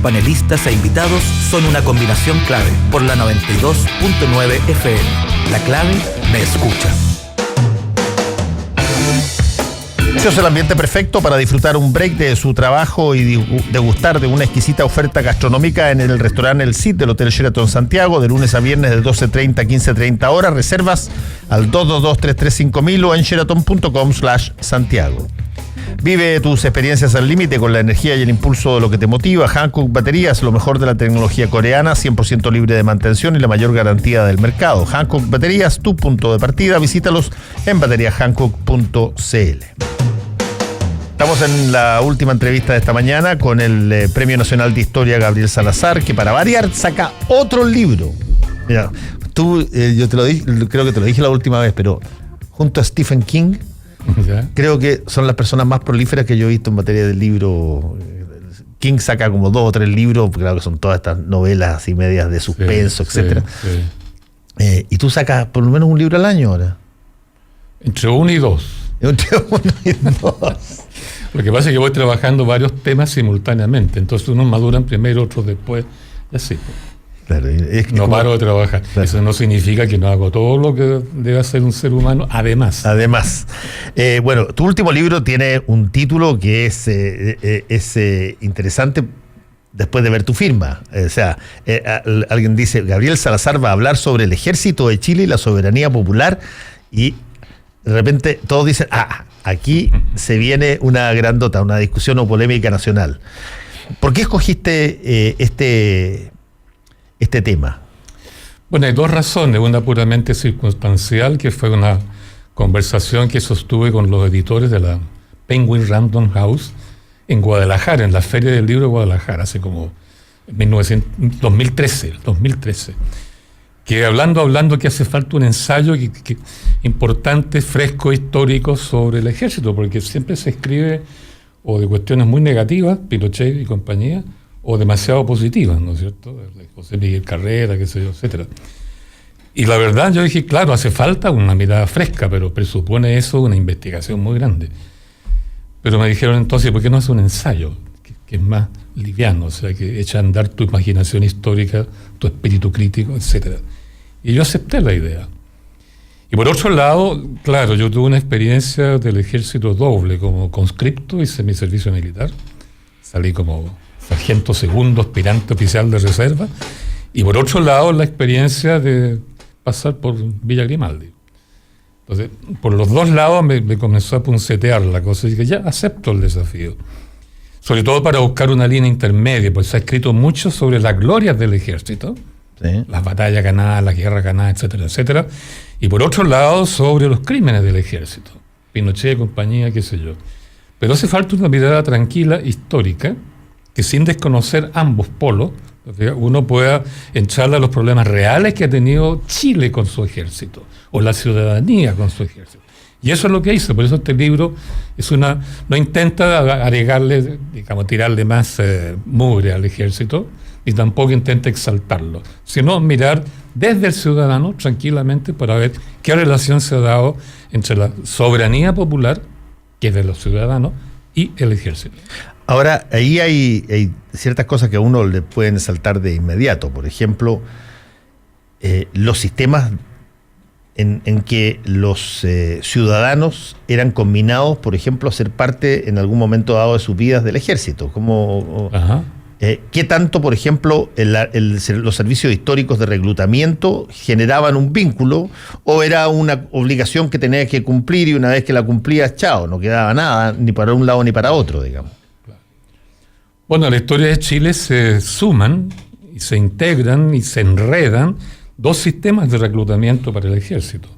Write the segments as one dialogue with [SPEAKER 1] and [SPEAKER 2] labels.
[SPEAKER 1] panelistas e invitados son una combinación clave por la 92.9 FM. La clave me escucha.
[SPEAKER 2] Este es el ambiente perfecto para disfrutar un break de su trabajo y degustar de una exquisita oferta gastronómica en el restaurante El Cid del Hotel Sheraton Santiago, de lunes a viernes de 12:30 a 15:30 horas. Reservas al 222-335.000 o en sheraton.com/Santiago. Vive tus experiencias al límite con la energía y el impulso de lo que te motiva. Hankook Baterías, lo mejor de la tecnología coreana, 100% libre de mantención y la mayor garantía del mercado. Hankook Baterías, tu punto de partida. Visítalos en bateriashankook.cl. Estamos en la última entrevista de esta mañana con el Premio Nacional de Historia Gabriel Salazar, que para variar saca otro libro. Mira, tú, yo te lo dije, creo que te lo dije la última vez, pero junto a Stephen King, ¿ya? Creo que son las personas más prolíferas que yo he visto en materia de libro. King saca como 2 o 3 libros, claro que son todas estas novelas así medias de suspenso, sí, etcétera. Sí. Y tú sacas por lo menos un libro al año ahora.
[SPEAKER 3] Entre 1 y 2.
[SPEAKER 2] Entre 1 y 2.
[SPEAKER 3] Lo que pasa es que voy trabajando varios temas simultáneamente, entonces unos maduran primero, otros después, y así.
[SPEAKER 2] Claro,
[SPEAKER 3] no paro de trabajar. Claro. Eso no significa que no hago todo lo que debe hacer un ser humano, además.
[SPEAKER 2] Bueno, tu último libro tiene un título que es interesante después de ver tu firma. O sea, alguien dice, Gabriel Salazar va a hablar sobre el ejército de Chile y la soberanía popular, y de repente todos dicen, aquí se viene una grandota, una discusión o polémica nacional. ¿Por qué escogiste este tema?
[SPEAKER 3] Bueno, hay 2 razones. Una puramente circunstancial, que fue una conversación que sostuve con los editores de la Penguin Random House en Guadalajara, en la Feria del Libro de Guadalajara, hace como 2013. Que hablando que hace falta un ensayo importante, fresco, histórico sobre el ejército, porque siempre se escribe o de cuestiones muy negativas, Pinochet y compañía, o demasiado positivas, ¿no es cierto? José Miguel Carrera, qué sé yo, etcétera. Y la verdad, yo dije, claro, hace falta una mirada fresca, pero presupone eso una investigación muy grande. Pero me dijeron entonces, ¿por qué no es un ensayo? Que es más liviano, o sea, que echa a andar tu imaginación histórica, tu espíritu crítico, etcétera. Y yo acepté la idea. Y por otro lado, claro, yo tuve una experiencia del ejército doble, como conscripto, hice mi servicio militar, salí como sargento segundo, aspirante oficial de reserva, y por otro lado la experiencia de pasar por Villa Grimaldi. Entonces, por los 2 lados me comenzó a puncetear la cosa, y dije, ya acepto el desafío. Sobre todo para buscar una línea intermedia, pues se ha escrito mucho sobre las glorias del ejército, sí, las batallas ganadas, las guerras ganadas, etcétera, etcétera, y por otro lado sobre los crímenes del ejército, Pinochet, compañía, qué sé yo. Pero hace falta una mirada tranquila, histórica, que sin desconocer ambos polos, uno pueda entrarle a los problemas reales que ha tenido Chile con su ejército, o la ciudadanía con su ejército. Y eso es lo que hice, por eso este libro no intenta agregarle, digamos, tirarle más mugre al ejército, y tampoco intenta exaltarlo, sino mirar desde el ciudadano tranquilamente para ver qué relación se ha dado entre la soberanía popular, que es de los ciudadanos, y el ejército.
[SPEAKER 2] Ahora, ahí hay ciertas cosas que a uno le pueden saltar de inmediato. Por ejemplo, los sistemas en que los ciudadanos eran combinados, por ejemplo, a ser parte en algún momento dado de sus vidas del ejército. ¿Qué tanto, por ejemplo, los servicios históricos de reclutamiento generaban un vínculo, o era una obligación que tenías que cumplir y una vez que la cumplías, chao, no quedaba nada, ni para un lado ni para otro, digamos?
[SPEAKER 3] Bueno, en la historia de Chile se suman y se integran y se enredan 2 sistemas de reclutamiento para el ejército.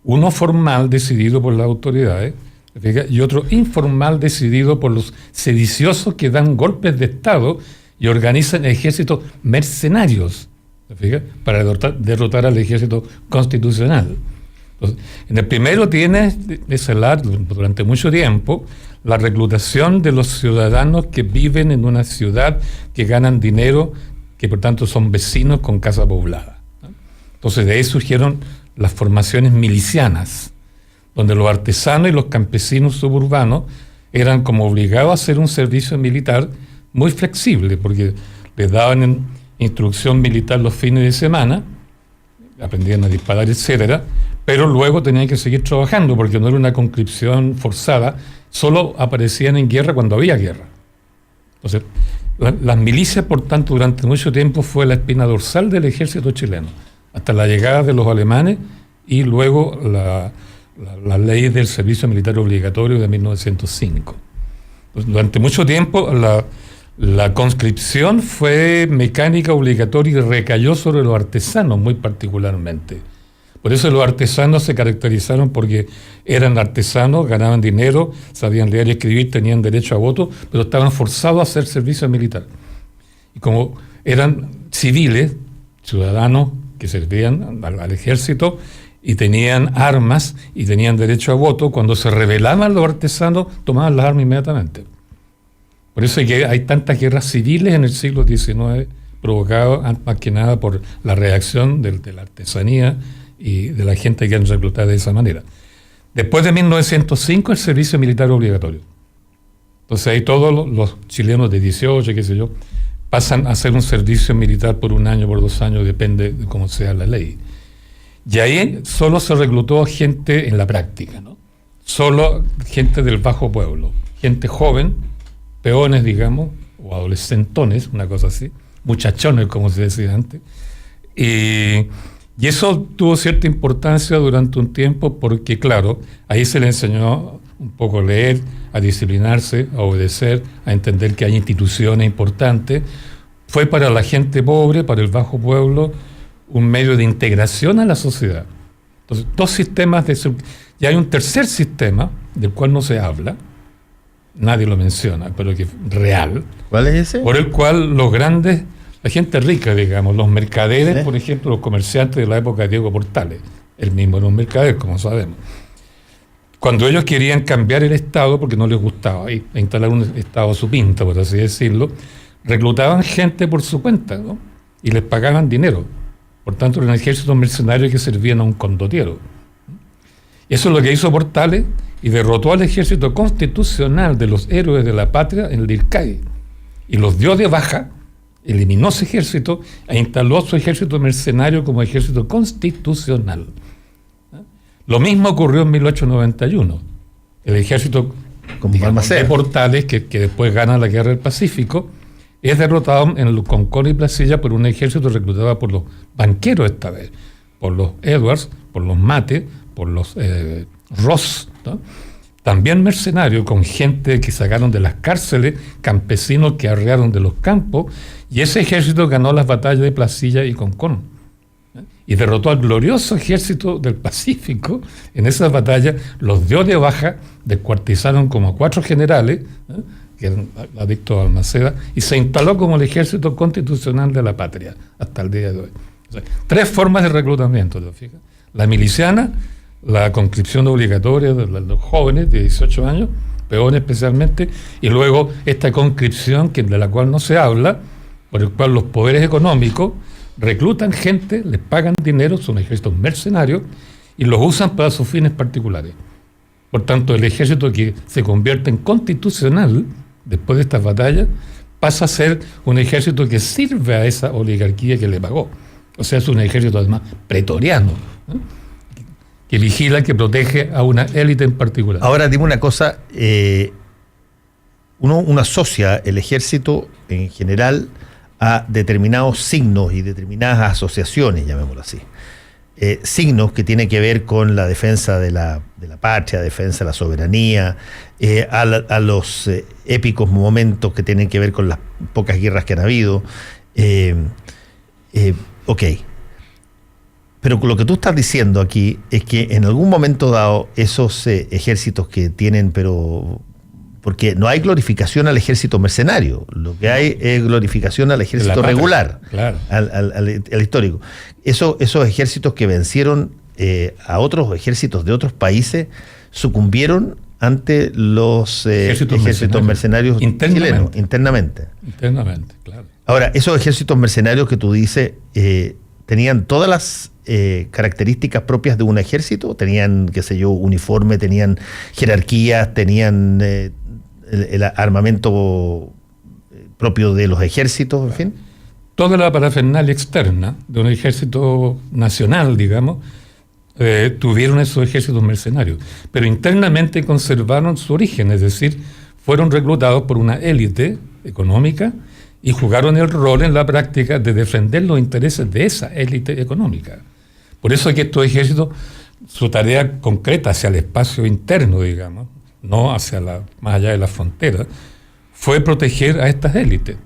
[SPEAKER 3] Uno formal, decidido por las autoridades, y otro informal, decidido por los sediciosos que dan golpes de Estado y organizan ejércitos mercenarios, para derrotar al ejército constitucional. Entonces, en el primero tienes de celar durante mucho tiempo la reclutación de los ciudadanos que viven en una ciudad, que ganan dinero, que por tanto son vecinos con casa poblada, ¿no? Entonces de ahí surgieron las formaciones milicianas, donde los artesanos y los campesinos suburbanos eran como obligados a hacer un servicio militar muy flexible, porque les daban instrucción militar los fines de semana, aprendían a disparar, etcétera, pero luego tenían que seguir trabajando porque no era una conscripción forzada, solo aparecían en guerra cuando había guerra. Entonces, las milicias, por tanto, durante mucho tiempo fue la espina dorsal del ejército chileno, hasta la llegada de los alemanes y luego la ley del servicio militar obligatorio de 1905. Entonces, durante mucho tiempo la conscripción fue mecánica obligatoria y recayó sobre los artesanos muy particularmente. Por eso los artesanos se caracterizaron porque eran artesanos, ganaban dinero, sabían leer y escribir, tenían derecho a voto, pero estaban forzados a hacer servicio militar. Y como eran civiles, ciudadanos que servían al ejército y tenían armas y tenían derecho a voto, cuando se rebelaban los artesanos tomaban las armas inmediatamente. Por eso es que hay tantas guerras civiles en el siglo XIX provocadas más que nada por la reacción de la artesanía y de la gente que han reclutado de esa manera. Después de 1905 el servicio militar obligatorio. Entonces ahí todos los chilenos de 18, qué sé yo, pasan a hacer un servicio militar por 1 año, por 2 años, depende de cómo sea la ley. Y ahí solo se reclutó gente en la práctica, ¿no? Solo gente del bajo pueblo, gente joven, peones, digamos, o adolescentones, una cosa así, muchachones, como se decía antes. Y eso tuvo cierta importancia durante un tiempo porque, claro, ahí se le enseñó un poco a leer, a disciplinarse, a obedecer, a entender que hay instituciones importantes. Fue para la gente pobre, para el bajo pueblo, un medio de integración a la sociedad. Entonces, 2 sistemas y hay un tercer sistema del cual no se habla, nadie lo menciona, pero que es real.
[SPEAKER 2] ¿Cuál es ese?
[SPEAKER 3] Por el cual los grandes, la gente rica, digamos, los mercaderes, por ejemplo, los comerciantes de la época de Diego Portales, él mismo era un mercader, como sabemos. Cuando ellos querían cambiar el Estado, porque no les gustaba, e instalar un Estado a su pinta, por así decirlo, reclutaban gente por su cuenta, ¿no? Y les pagaban dinero. Por tanto, eran ejércitos mercenarios que servían a un condottiero. Y eso es lo que hizo Portales, y derrotó al ejército constitucional de los héroes de la patria en el Ircay. Y los dio de baja, eliminó ese ejército e instaló su ejército mercenario como ejército constitucional. Lo mismo ocurrió en 1891. El ejército de Portales, que después gana la Guerra del Pacífico, es derrotado en Concón y Placilla por un ejército reclutado por los banqueros esta vez, por los Edwards, por los Mate, por los Ross, ¿no? También mercenarios, con gente que sacaron de las cárceles, campesinos que arrearon de los campos, y ese ejército ganó las batallas de Placilla y Concón, ¿eh? Y derrotó al glorioso ejército del Pacífico. En esas batallas los dio de baja, descuartizaron como a 4 generales, ¿eh? Que eran adictos a Balmaceda, y se instaló como el ejército constitucional de la patria, hasta el día de hoy. O sea, 3 formas de reclutamiento, ¿te fijas? La miliciana, la conscripción obligatoria de los jóvenes de 18 años, peones especialmente, y luego esta conscripción de la cual no se habla, por el cual los poderes económicos reclutan gente, les pagan dinero, son ejércitos mercenarios, y los usan para sus fines particulares. Por tanto, el ejército que se convierte en constitucional, después de estas batallas, pasa a ser un ejército que sirve a esa oligarquía que le pagó. O sea, es un ejército además pretoriano, ¿eh? Que vigila, que protege a una élite en particular.
[SPEAKER 2] Ahora, dime una cosa, uno asocia el ejército en general a determinados signos y determinadas asociaciones, llamémoslo así. Signos que tienen que ver con la defensa de la patria, defensa de la soberanía, a los épicos momentos que tienen que ver con las pocas guerras que han habido. Ok. Pero lo que tú estás diciendo aquí es que en algún momento dado esos ejércitos que tienen, porque no hay glorificación al ejército mercenario, lo que hay es glorificación al ejército regular, claro. al histórico. Esos ejércitos que vencieron a otros ejércitos de otros países sucumbieron ante los ejércitos mercenarios chilenos, internamente.
[SPEAKER 3] Internamente, claro.
[SPEAKER 2] Ahora, esos ejércitos mercenarios que tú dices, ¿tenían todas las características propias de un ejército? ¿Tenían, qué sé yo, uniforme, tenían jerarquías, tenían el armamento propio de los ejércitos, en fin.
[SPEAKER 3] Toda la parafernalia externa de un ejército nacional, digamos, tuvieron esos ejércitos mercenarios, pero internamente conservaron su origen, es decir, fueron reclutados por una élite económica y jugaron el rol en la práctica de defender los intereses de esa élite económica. Por eso es que estos ejércitos, su tarea concreta hacia el espacio interno, digamos, no hacia más allá de las fronteras, fue proteger a estas élites.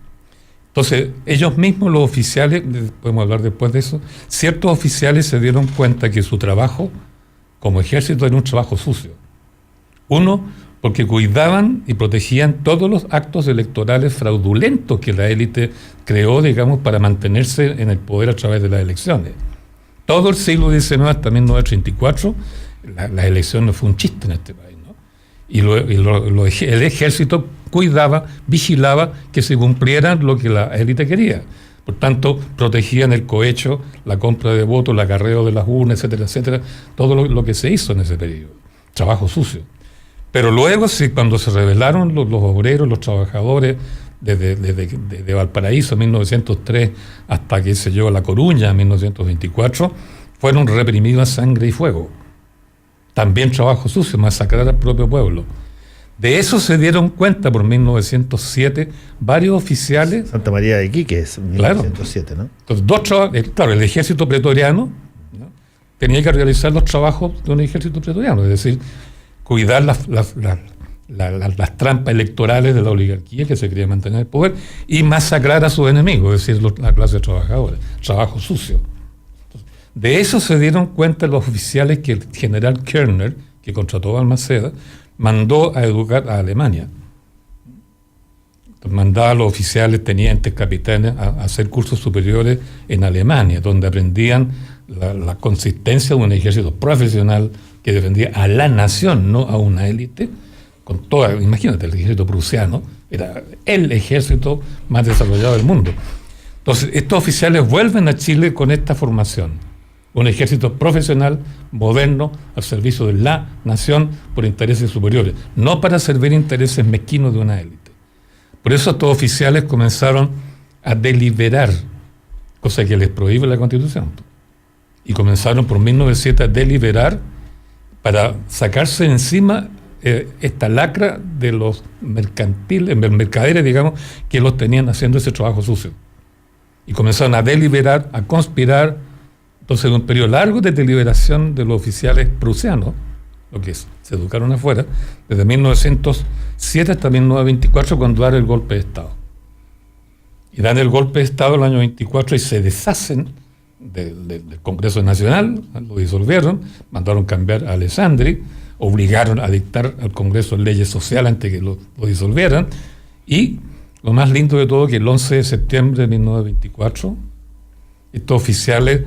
[SPEAKER 3] Entonces, ellos mismos, los oficiales, podemos hablar después de eso, ciertos oficiales se dieron cuenta que su trabajo como ejército era un trabajo sucio. Uno, porque cuidaban y protegían todos los actos electorales fraudulentos que la élite creó, digamos, para mantenerse en el poder a través de las elecciones. Todo el siglo XIX hasta 1934, las elecciones fue un chiste en este país, ¿no? Y el ejército cuidaba, vigilaba que se cumplieran lo que la élite quería. Por tanto, protegían el cohecho, la compra de votos, el acarreo de las urnas, etcétera, etcétera, todo lo que se hizo en ese periodo. Trabajo sucio. Pero luego, sí, cuando se rebelaron los obreros, los trabajadores, desde Valparaíso en 1903 hasta, qué sé yo, La Coruña en 1924, fueron reprimidos a sangre y fuego. También trabajo sucio, masacrar al propio pueblo. De eso se dieron cuenta por 1907 varios oficiales.
[SPEAKER 2] Santa María de Iquique es 1907,
[SPEAKER 3] claro.
[SPEAKER 2] ¿no?
[SPEAKER 3] Entonces, claro, el ejército pretoriano, ¿no?, tenía que realizar los trabajos de un ejército pretoriano, es decir, cuidar las trampas electorales de la oligarquía que se quería mantener en el poder y masacrar a sus enemigos, es decir, la clase trabajadora. Trabajo sucio. Entonces, de eso se dieron cuenta los oficiales que el general Körner, que contrató a Balmaceda, mandó a educar a Alemania. Entonces, mandaba a los oficiales, tenientes, capitanes, a hacer cursos superiores en Alemania, donde aprendían la consistencia de un ejército profesional que defendía a la nación, no a una élite, con toda, imagínate, el ejército prusiano era el ejército más desarrollado del mundo. Entonces, estos oficiales vuelven a Chile con esta formación, un ejército profesional, moderno, al servicio de la nación por intereses superiores, no para servir intereses mezquinos de una élite. Por eso estos oficiales comenzaron a deliberar, cosa que les prohíbe la Constitución, y comenzaron por 1907 a deliberar para sacarse encima esta lacra de los mercaderes, digamos, que los tenían haciendo ese trabajo sucio. Y comenzaron a deliberar, a conspirar. Entonces, en un periodo largo de deliberación de los oficiales prusianos, lo que se educaron afuera, desde 1907 hasta 1924, cuando dan el golpe de Estado. Y dan el golpe de Estado el año 24 y se deshacen del Congreso Nacional, lo disolvieron, mandaron cambiar a Alessandri, obligaron a dictar al Congreso leyes sociales antes que lo disolvieran, y lo más lindo de todo que el 11 de septiembre de 1924 estos oficiales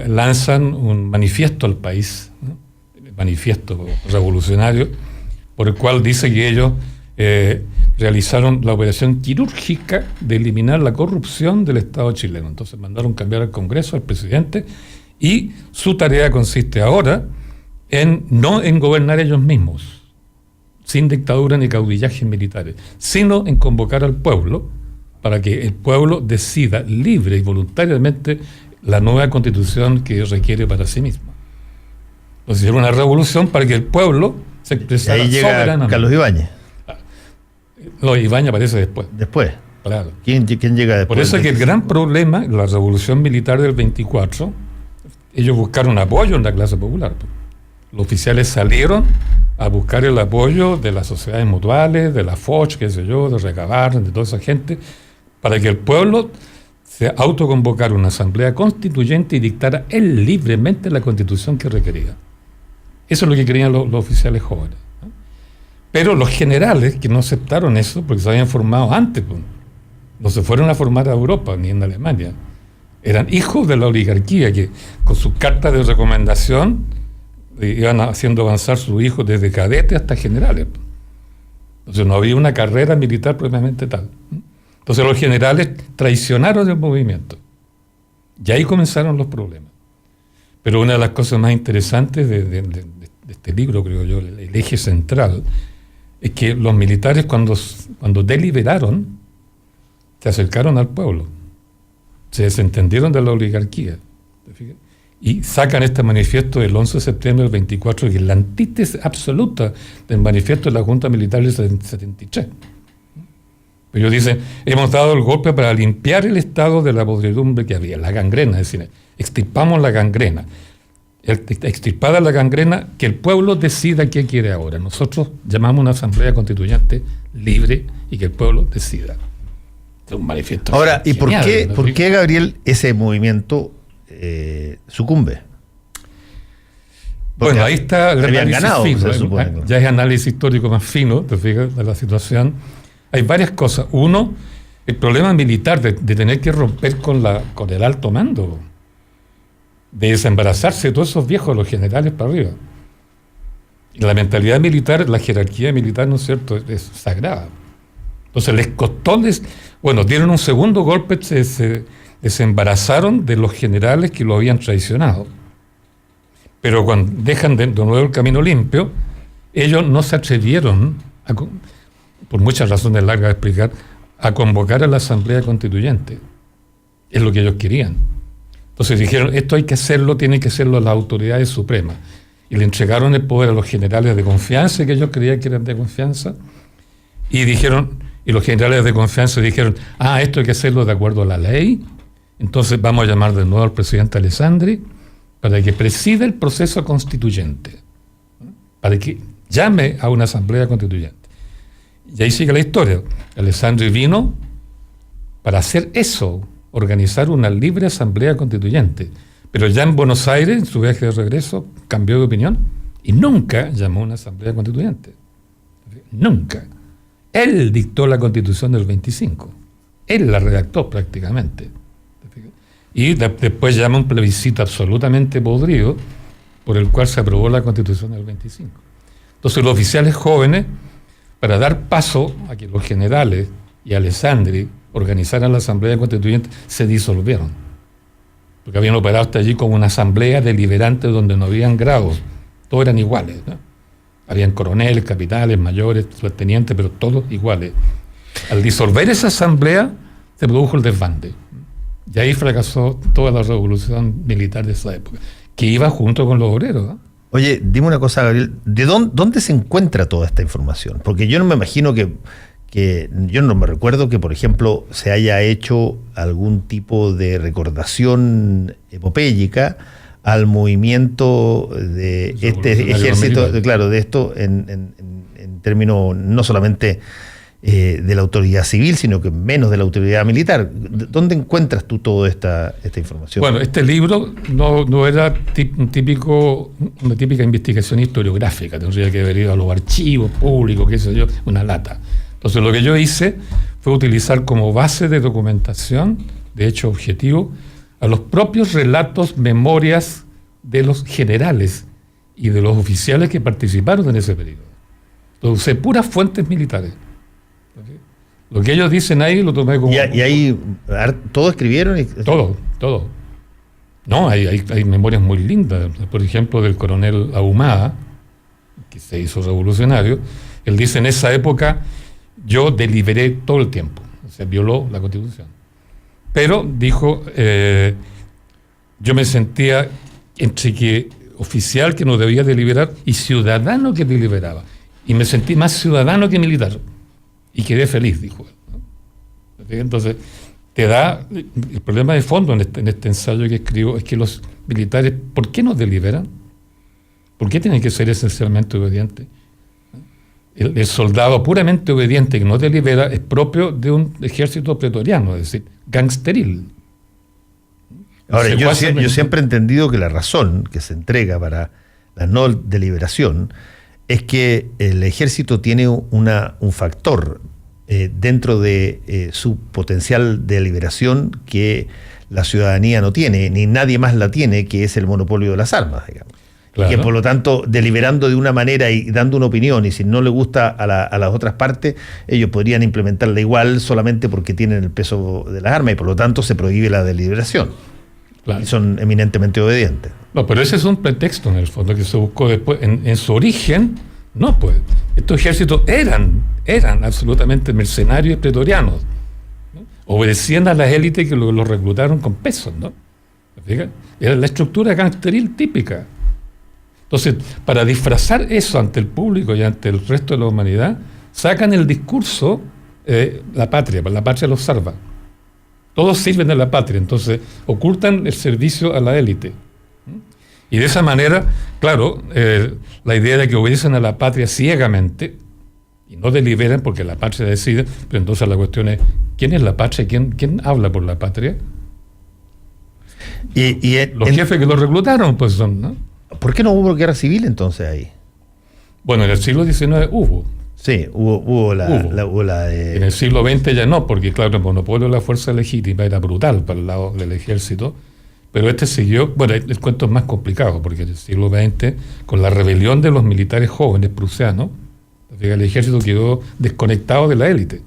[SPEAKER 3] lanzan un manifiesto al país, ¿no?, manifiesto revolucionario, por el cual dice que ellos realizaron la operación quirúrgica de eliminar la corrupción del Estado chileno. Entonces mandaron cambiar al Congreso, al presidente, y su tarea consiste ahora no en gobernar ellos mismos, sin dictadura ni caudillajes militares, sino en convocar al pueblo para que el pueblo decida libre y voluntariamente la nueva constitución que requiere para sí misma. Entonces hicieron una revolución para que el pueblo se expresara soberanamente.
[SPEAKER 2] Llega Carlos Ibáñez.
[SPEAKER 3] No, Ibáñez aparece después.
[SPEAKER 2] Después.
[SPEAKER 3] Claro.
[SPEAKER 2] ¿Quién llega después?
[SPEAKER 3] Por eso es que el gran problema, la revolución militar del 24, ellos buscaron apoyo en la clase popular. Los oficiales salieron a buscar el apoyo de las sociedades mutuales, de la Foch, qué sé yo, de Recabar, de toda esa gente, para que el pueblo se autoconvocara una asamblea constituyente y dictara él libremente la constitución que requería. Eso es lo que querían los oficiales jóvenes, ¿no? Pero los generales que no aceptaron eso, porque se habían formado antes, pues, no se fueron a formar a Europa ni en Alemania, eran hijos de la oligarquía que con sus cartas de recomendación iban haciendo avanzar sus hijos desde cadetes hasta generales. Entonces no había una carrera militar propiamente tal. Entonces los generales traicionaron el movimiento. Y ahí comenzaron los problemas. Pero una de las cosas más interesantes de este libro, creo yo, el eje central, es que los militares cuando deliberaron, se acercaron al pueblo, se desentendieron de la oligarquía, ¿te fijas? Y sacan este manifiesto del 11 de septiembre del 24, que es la antítesis absoluta del manifiesto de la Junta Militar del 73. Pero ellos dicen, hemos dado el golpe para limpiar el estado de la podredumbre que había, la gangrena, es decir, extirpamos la gangrena. Extirpada la gangrena, que el pueblo decida qué quiere ahora. Nosotros llamamos una asamblea constituyente libre y que el pueblo decida. Es un manifiesto.
[SPEAKER 2] Ahora, ¿y por
[SPEAKER 3] genial,
[SPEAKER 2] qué, Gabriel, ese movimiento sucumbe? Porque
[SPEAKER 3] bueno, ahí está el
[SPEAKER 2] habían
[SPEAKER 3] análisis
[SPEAKER 2] ganado,
[SPEAKER 3] fino,
[SPEAKER 2] se supone, ¿no?
[SPEAKER 3] Ya es análisis histórico más fino, te fijas, de la situación. Hay varias cosas. Uno, el problema militar de tener que romper con el alto mando, de desembarazarse de todos esos viejos, los generales para arriba. Y la mentalidad militar, la jerarquía militar, ¿no es cierto?, es sagrada. Entonces les costó, dieron un segundo golpe, se desembarazaron de los generales que lo habían traicionado. Pero cuando dejan de nuevo el camino limpio, ellos no se atrevieron, por muchas razones largas de explicar, a convocar a la Asamblea Constituyente. Es lo que ellos querían. Entonces dijeron, esto hay que hacerlo, tienen que hacerlo las autoridades supremas. Y le entregaron el poder a los generales de confianza, que ellos creían que eran de confianza, y los generales de confianza dijeron, esto hay que hacerlo de acuerdo a la ley, entonces vamos a llamar de nuevo al presidente Alessandri para que presida el proceso constituyente, para que llame a una asamblea constituyente. Y ahí sigue la historia. Alessandri vino para hacer eso, organizar una libre asamblea constituyente. Pero ya en Buenos Aires, en su viaje de regreso, cambió de opinión y nunca llamó a una asamblea constituyente. Nunca. Él dictó la Constitución del 25. Él la redactó prácticamente. Y después llama un plebiscito absolutamente podrido por el cual se aprobó la Constitución del 25. Entonces los oficiales jóvenes, para dar paso a que los generales y Alessandri organizaran la Asamblea Constituyente, se disolvieron. Porque habían operado hasta allí como una asamblea deliberante donde no habían grados, todos eran iguales, ¿no? Habían coroneles, capitanes, mayores, subtenientes, pero todos iguales. Al disolver esa asamblea, se produjo el desbande. Y ahí fracasó toda la revolución militar de esa época, que iba junto con los obreros, ¿no?
[SPEAKER 2] Oye, dime una cosa, Gabriel, ¿de dónde se encuentra toda esta información? Porque yo no me imagino yo no me recuerdo que, por ejemplo, se haya hecho algún tipo de recordación epopéyica al movimiento de este ejército, claro, de esto en términos no solamente de la autoridad civil, sino que menos de la autoridad militar. ¿Dónde encuentras tú toda esta información?
[SPEAKER 3] Bueno, este libro no era una típica investigación historiográfica, tendría que haber ido a los archivos públicos, qué sé yo, una lata. Entonces lo que yo hice fue utilizar como base de documentación, de hecho objetivo, a los propios relatos, memorias de los generales y de los oficiales que participaron en ese periodo. Entonces usé puras fuentes militares. Lo que ellos dicen ahí lo tomé como...
[SPEAKER 2] ¿Y ahí todo escribieron?
[SPEAKER 3] Todo. No, hay memorias muy lindas. Por ejemplo, del coronel Ahumada, que se hizo revolucionario. Él dice, en esa época yo deliberé todo el tiempo. O sea, violó la Constitución. Pero, dijo, yo me sentía entre que oficial que no debía deliberar y ciudadano que deliberaba. Y me sentí más ciudadano que militar. Y quedé feliz, dijo él. Entonces, te da... El problema de fondo en este ensayo que escribo es que los militares, ¿por qué no deliberan? ¿Por qué tienen que ser esencialmente obedientes? El soldado puramente obediente que no delibera es propio de un ejército pretoriano, es decir, gangsteril.
[SPEAKER 2] Ahora, yo siempre he entendido que la razón que se entrega para la no deliberación es que el ejército tiene un factor dentro de su potencial de deliberación que la ciudadanía no tiene, ni nadie más la tiene, que es el monopolio de las armas, digamos. Claro. Y que por lo tanto, deliberando de una manera y dando una opinión, y si no le gusta a las otras partes, ellos podrían implementarla igual solamente porque tienen el peso de las armas, y por lo tanto se prohíbe la deliberación. Claro. Y son eminentemente obedientes.
[SPEAKER 3] No, pero ese es un pretexto en el fondo que se buscó después. En su origen, no, pues. Estos ejércitos eran absolutamente mercenarios y pretorianos, ¿no? obedecían a las élites que los reclutaron con pesos, ¿no? ¿Te fijas? Era la estructura gangsteril típica. Entonces, para disfrazar eso ante el público y ante el resto de la humanidad, sacan el discurso la patria los salva. Todos sirven a la patria, entonces ocultan el servicio a la élite. Y de esa manera, claro, la idea de que obedecen a la patria ciegamente y no deliberan porque la patria decide, pero entonces la cuestión es, ¿quién es la patria? ¿Quién habla por la patria? Los jefes que los reclutaron, pues son, ¿no?
[SPEAKER 2] ¿Por qué no hubo guerra civil entonces ahí?
[SPEAKER 3] Bueno, en el siglo XIX hubo.
[SPEAKER 2] Sí, hubo la
[SPEAKER 3] En el siglo XX ya no, porque claro, el monopolio de la fuerza legítima era brutal para el lado del ejército, pero siguió, bueno, el cuento es más complicado, porque en el siglo XX, con la rebelión de los militares jóvenes prusianos, el ejército quedó desconectado de la élite.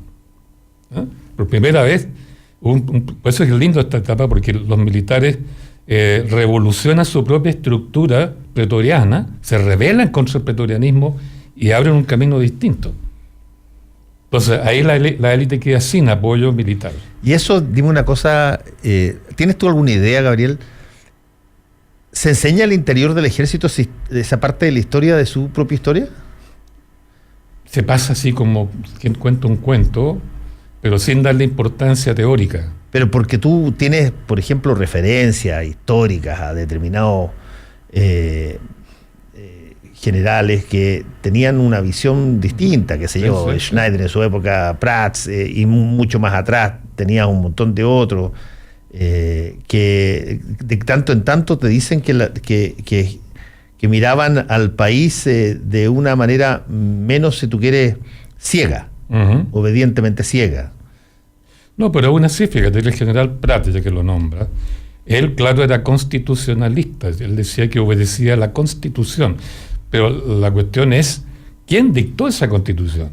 [SPEAKER 3] Por primera vez, por eso es lindo esta etapa, porque los militares revolucionan su propia estructura pretoriana, se rebelan contra el pretorianismo y abren un camino distinto. Entonces, ahí la élite queda sin apoyo militar.
[SPEAKER 2] Y eso, dime una cosa, ¿tienes tú alguna idea, Gabriel? ¿Se enseña al interior del ejército esa parte de la historia, de su propia historia?
[SPEAKER 3] Se pasa así como quien cuenta un cuento, pero sin darle importancia teórica.
[SPEAKER 2] Pero porque tú tienes, por ejemplo, referencias históricas a determinados generales que tenían una visión distinta, que se yo, Schneider en su época, Prats, y mucho más atrás tenía un montón de otros, que de tanto en tanto te dicen que miraban al país de una manera menos, si tú quieres, ciega, obedientemente ciega.
[SPEAKER 3] No, pero aún así, fíjate, el general Prats, ya que lo nombra, él, claro, era constitucionalista, él decía que obedecía a la Constitución. Pero la cuestión es, ¿quién dictó esa Constitución?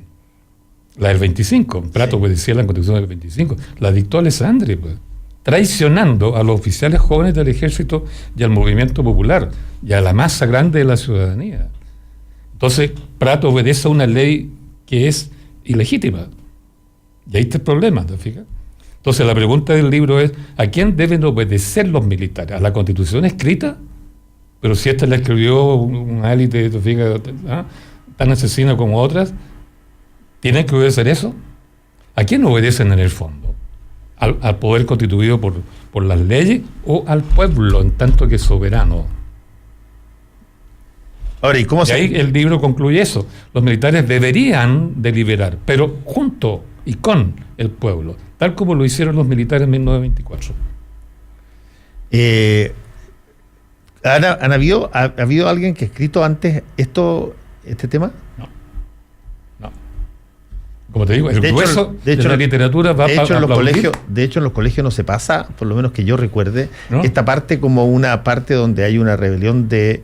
[SPEAKER 3] La del 25. Prato obedecía a la Constitución del 25. La dictó Alessandri, pues, traicionando a los oficiales jóvenes del ejército y al movimiento popular, y a la masa grande de la ciudadanía. Entonces, Prato obedece a una ley que es ilegítima. Y ahí está el problema, ¿te fijas? Entonces, la pregunta del libro es, ¿a quién deben obedecer los militares? ¿A la Constitución escrita? Pero si esta la escribió una élite, tan asesina como otras, ¿tienen que obedecer eso? ¿A quién obedecen en el fondo? ¿Al poder constituido por las leyes o al pueblo en tanto que soberano?
[SPEAKER 2] Ahora, ¿y cómo
[SPEAKER 3] y ahí el libro concluye eso. Los militares deberían deliberar, pero junto y con el pueblo, tal como lo hicieron los militares en 1924.
[SPEAKER 2] ¿Ha habido alguien que ha escrito antes este tema?
[SPEAKER 3] No. Como te digo, el grueso de la literatura va para
[SPEAKER 2] De hecho, en los colegios no se pasa, por lo menos que yo recuerde,
[SPEAKER 3] ¿no?
[SPEAKER 2] Esta parte como una parte donde hay una rebelión de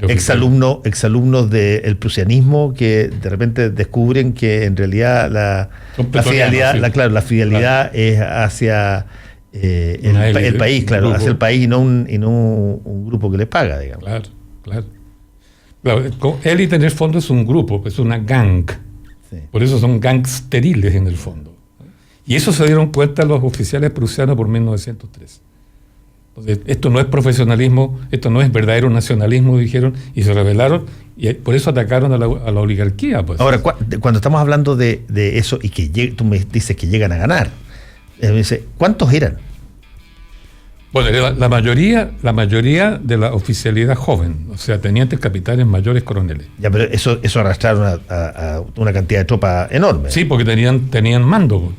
[SPEAKER 2] exalumnos del prusianismo que de repente descubren que en realidad la fidelidad es hacia el país, claro, hacia el país y no un grupo que les paga, digamos.
[SPEAKER 3] Claro. Élite en el fondo es un grupo, es una gang. Sí. Por eso son gangsteriles en el fondo. Y eso se dieron cuenta los oficiales prusianos por 1903. Entonces, esto no es profesionalismo, esto no es verdadero nacionalismo, dijeron, y se rebelaron, y por eso atacaron a la oligarquía. Pues.
[SPEAKER 2] Ahora, cuando estamos hablando de eso y que tú me dices que llegan a ganar, ¿cuántos eran?
[SPEAKER 3] Bueno, la mayoría de la oficialidad joven, o sea, tenientes, capitanes, mayores, coroneles.
[SPEAKER 2] Ya, pero eso arrastraron a una cantidad de tropas enorme.
[SPEAKER 3] Sí, porque tenían mando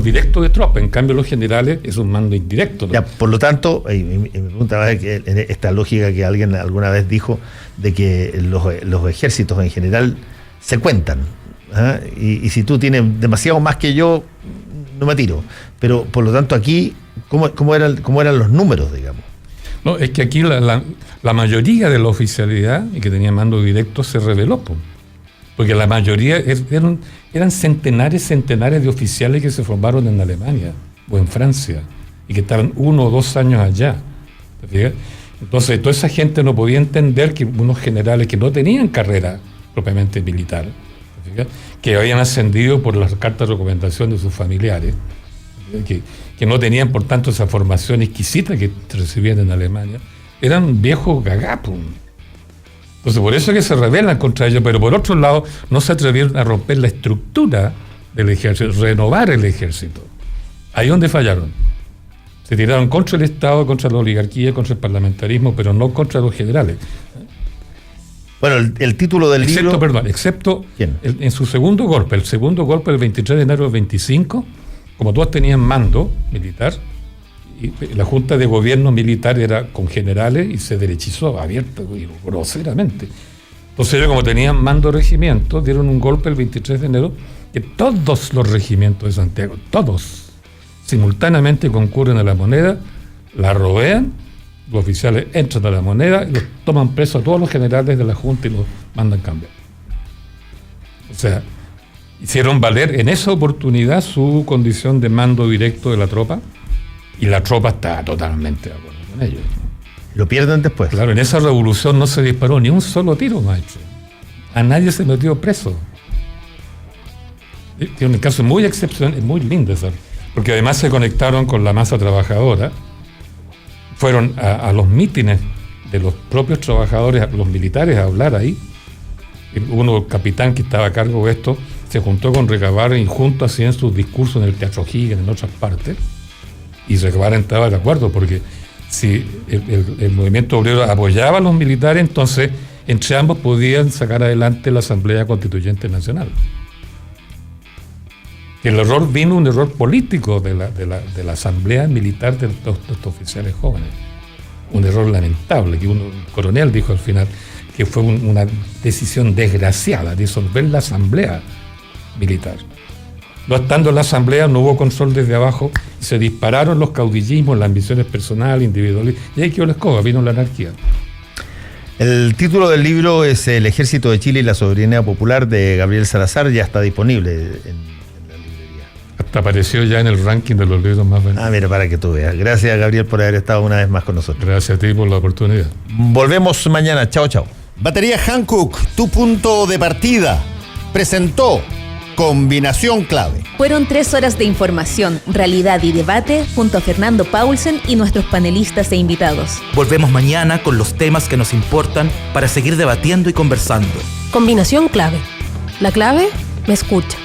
[SPEAKER 3] directo de tropas. En cambio, los generales es un mando indirecto, ¿no?
[SPEAKER 2] Ya, por lo tanto, me preguntaba esta lógica que alguien alguna vez dijo de que los ejércitos en general se cuentan. Y si tú tienes demasiado más que yo, no me tiro. Pero por lo tanto aquí, ¿cómo eran los números, digamos?
[SPEAKER 3] No, es que aquí la mayoría de la oficialidad y que tenía mando directo se rebeló, porque la mayoría eran centenares de oficiales que se formaron en Alemania o en Francia y que estaban 1 o 2 años allá. ¿Te fijas? Entonces toda esa gente no podía entender que unos generales que no tenían carrera propiamente militar, ¿te que habían ascendido por las cartas de recomendación de sus familiares, que no tenían, por tanto, esa formación exquisita que recibían en Alemania, eran viejos gagapos. Entonces, por eso es que se rebelan contra ellos, pero por otro lado, no se atrevieron a romper la estructura del ejército, renovar el ejército. Ahí donde fallaron. Se tiraron contra el Estado, contra la oligarquía, contra el parlamentarismo, pero no contra los generales.
[SPEAKER 2] Bueno, el título del libro...
[SPEAKER 3] Excepto en su segundo golpe. El segundo golpe, el 23 de enero del 25, como todos tenían mando militar, y la Junta de Gobierno militar era con generales y se derechizó abierta y groseramente. Entonces ellos, como tenían mando de regimiento, dieron un golpe el 23 de enero que todos los regimientos de Santiago, todos, simultáneamente concurren a la moneda, la rodean, los oficiales entran a la moneda y los toman presos a todos los generales de la Junta y los mandan cambiar. O sea, hicieron valer en esa oportunidad su condición de mando directo de la tropa, y la tropa está totalmente de acuerdo con ellos.
[SPEAKER 2] Lo pierden después.
[SPEAKER 3] Claro, en esa revolución no se disparó ni un solo tiro, maestro. A nadie se metió preso. Tiene un caso muy excepcional, muy lindo, ¿sabes? Porque además se conectaron con la masa trabajadora, fueron a los mítines de los propios trabajadores, los militares, a hablar ahí. El capitán que estaba a cargo de esto se juntó con Recabarren y juntos hacían sus discursos en el Teatro Higgins, en otras partes, y Recabarren estaba de acuerdo, porque si el movimiento obrero apoyaba a los militares, entonces entre ambos podían sacar adelante la Asamblea Constituyente Nacional. El error vino, un error político de la Asamblea Militar de estos oficiales jóvenes. Un error lamentable, que un coronel dijo al final que fue una decisión desgraciada, disolver la Asamblea Militar. No estando en la Asamblea, no hubo control desde abajo, y se dispararon los caudillismos, las ambiciones personales, individuales, y ahí quedó la escoba, vino la anarquía.
[SPEAKER 2] El título del libro es El Ejército de Chile y la Soberanía Popular, de Gabriel Salazar. Ya está disponible en la librería.
[SPEAKER 3] Hasta apareció ya en el ranking de los libros más vendidos.
[SPEAKER 2] Mira, para que tú veas. Gracias, Gabriel, por haber estado una vez más con nosotros.
[SPEAKER 3] Gracias a ti por la oportunidad.
[SPEAKER 2] Volvemos mañana. Chao, chao. Batería Hankook, tu punto de partida, presentó Combinación Clave.
[SPEAKER 4] Fueron 3 horas de información, realidad y debate junto a Fernando Paulsen y nuestros panelistas e invitados.
[SPEAKER 1] Volvemos mañana con los temas que nos importan para seguir debatiendo y conversando.
[SPEAKER 5] Combinación Clave. La clave me escucha.